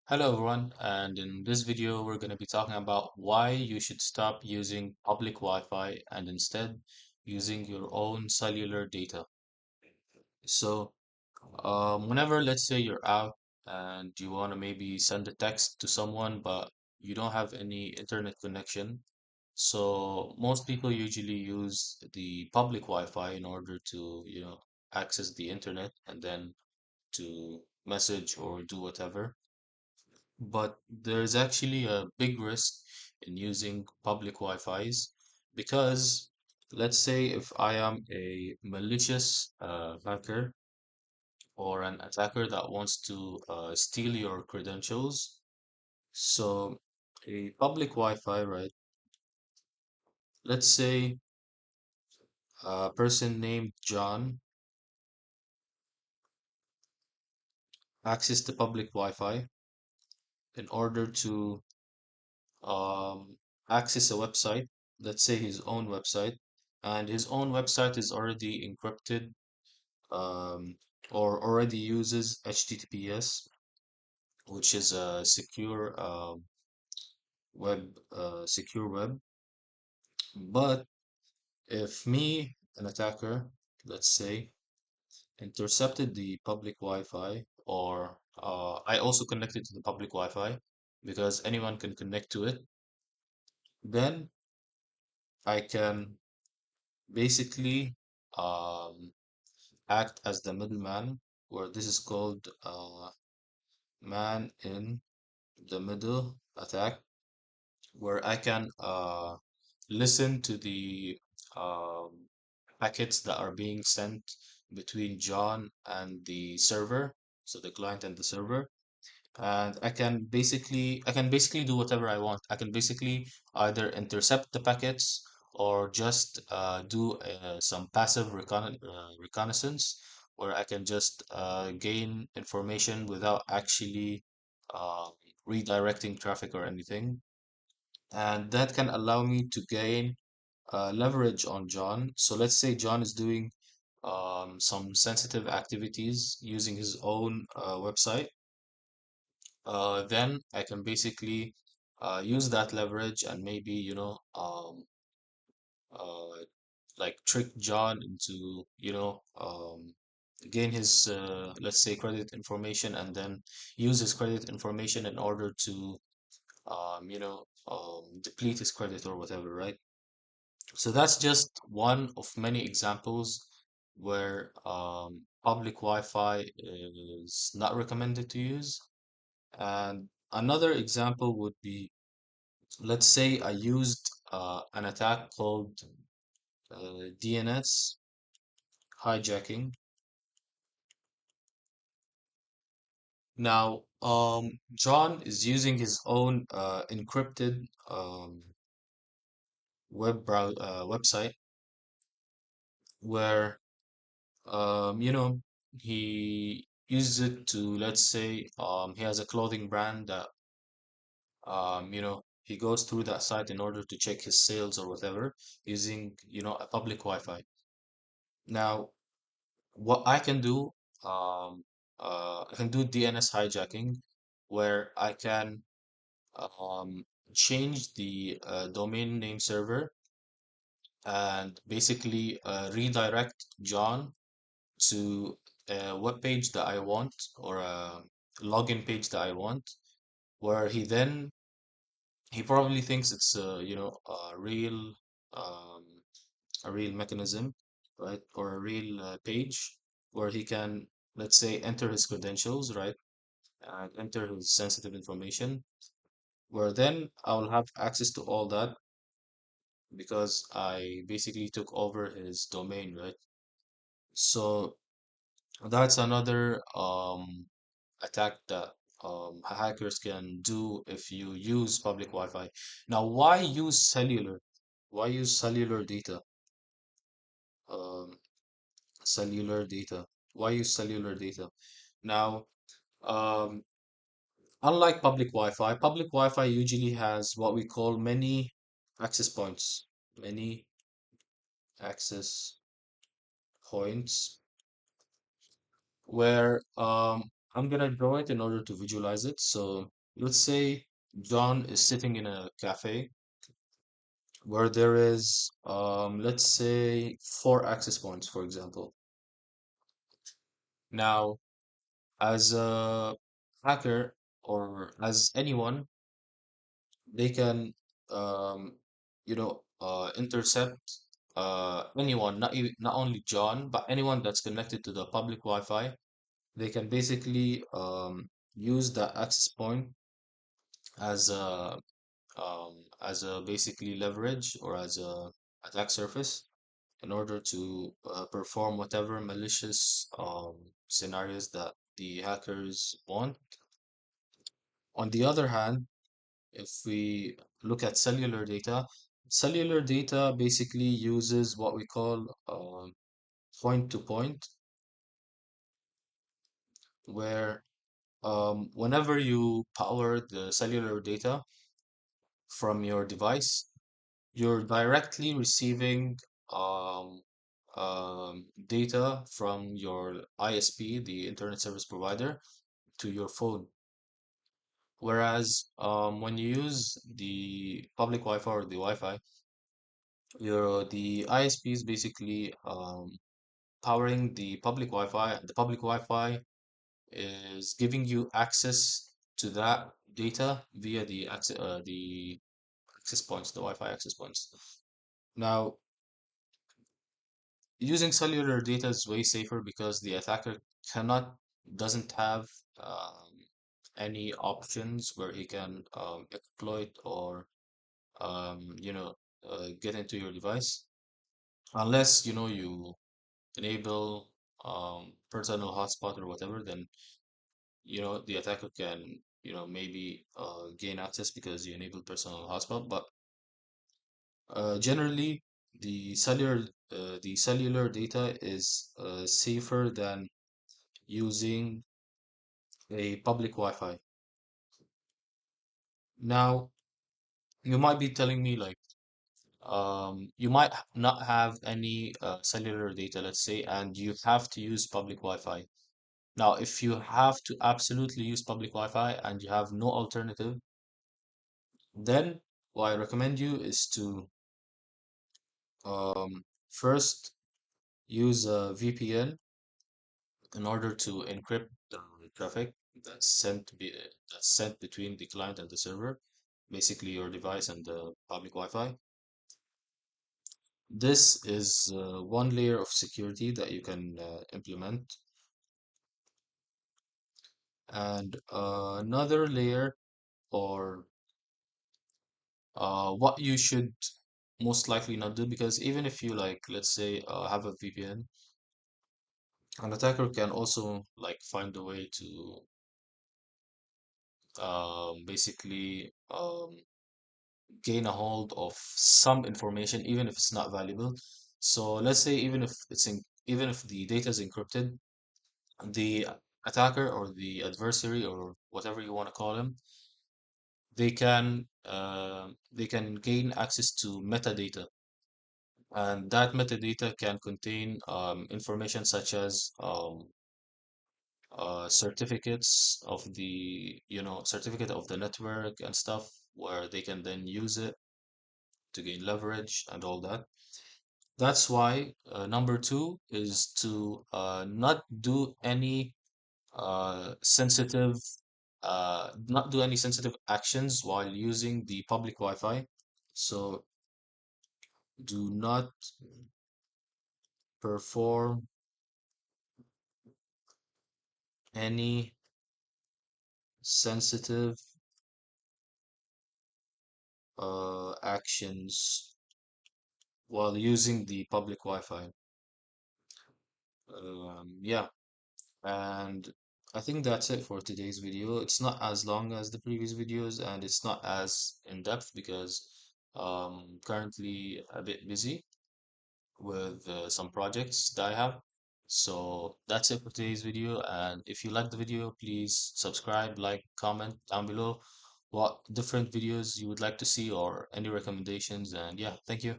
Hello everyone, and in this video we're going to be talking about why you should stop using public Wi-Fi and instead using your own cellular data. So, whenever let's say you're out and you want to maybe send a text to someone but you don't have any internet connection, so most people usually use the public Wi-Fi in order to, access the internet and then to message or do whatever. But there's actually a big risk in using public Wi-Fis because let's say if I am a malicious hacker or an attacker that wants to steal your credentials. So a public Wi-Fi, right? Let's say a person named John access the public Wi-Fi in order to um, access a website, let's say his own website, and his own website is already encrypted um, or already uses HTTPS, which is a secure web. But if me, an attacker, let's say, intercepted the public Wi-Fi, or I also connected to the public Wi-Fi because anyone can connect to it, then I can basically um, act as the middleman, where this is called man in the middle attack, where I can listen to the um, packets that are being sent between John and the server, so the client and the server, and I can basically do whatever I want. I can basically either intercept the packets or just do some passive reconnaissance where I can just gain information without actually uh, redirecting traffic or anything. And that can allow me to gain leverage on John. So let's say John is doing some sensitive activities using his own website, then I can basically use that leverage and maybe, uh, like trick John into, gain his, let's say, credit information and then use his credit information in order to, deplete his credit or whatever, right? So that's just one of many examples where public Wi-Fi is not recommended to use. And another example would be, let's say I used an attack called DNS hijacking. Now, John is using his own encrypted website where, he uses it to, let's say, he has a clothing brand that, he goes through that site in order to check his sales or whatever using, a public Wi-Fi. Now, what I can do, I can do DNS hijacking, where I can um, change the domain name server and basically redirect John to a web page that I want or a login page that I want, where he probably thinks it's um, a real mechanism, right, or a real page where he can, let's say, enter his credentials, right, and enter his sensitive information, where then I'll have access to all that because I basically took over his domain, right? So that's another attack that hackers can do if you use public Wi-Fi. Now, why use cellular? Why use cellular data? Um, cellular data. Why use cellular data? Now, um, unlike public Wi-Fi usually has what we call many access points. Many access points where I'm gonna draw it in order to visualize it. So let's say John is sitting in a cafe where there is, let's say, four access points, for example. Now, as a hacker or as anyone, they can, intercept anyone, not only John, but anyone that's connected to the public Wi-Fi. They can basically use that access point as a basically leverage or as a attack surface in order to perform whatever malicious scenarios that the hackers want. On the other hand, if we look at cellular data basically uses what we call point to point, where whenever you power the cellular data from your device, you're directly receiving um, data from your ISP, the internet service provider, to your phone. Whereas when you use the public Wi-Fi or the Wi-Fi, the ISP is basically powering the public Wi-Fi. The public Wi-Fi is giving you access to that data via the access points, the Wi-Fi access points. Now, using cellular data is way safer because the attacker cannot doesn't have um, any options where he can exploit or get into your device unless you enable personal hotspot or whatever. Then the attacker can maybe gain access because you enable personal hotspot. But generally, the cellular data is safer than using a public Wi-Fi. Now, you might be telling me like, you might not have any cellular data, let's say, and you have to use public Wi-Fi. Now, if you have to absolutely use public Wi-Fi and you have no alternative, then what I recommend you is to first use a VPN in order to encrypt the traffic that's sent between the client and the server, basically your device and the public Wi-Fi. This is one layer of security that you can implement, and another layer, or what you should most likely not do, because even if you like, let's say, have a VPN, an attacker can also like find a way to basically gain a hold of some information, even if it's not valuable. So let's say even if the data is encrypted, the attacker or the adversary or whatever you want to call them, they can gain access to metadata, and that metadata can contain information such as certificates of the certificate of the network and stuff, where they can then use it to gain leverage and all that. That's why number two is to not do any not do any sensitive actions while using the public Wi-Fi. So do not perform any sensitive actions while using the public Wi-Fi. Yeah, and I think that's it for today's video. It's not as long as the previous videos and it's not as in depth because currently a bit busy with some projects that I have. So that's it for today's video. And if you like the video, please subscribe, like, comment down below what different videos you would like to see or any recommendations. And yeah, thank you.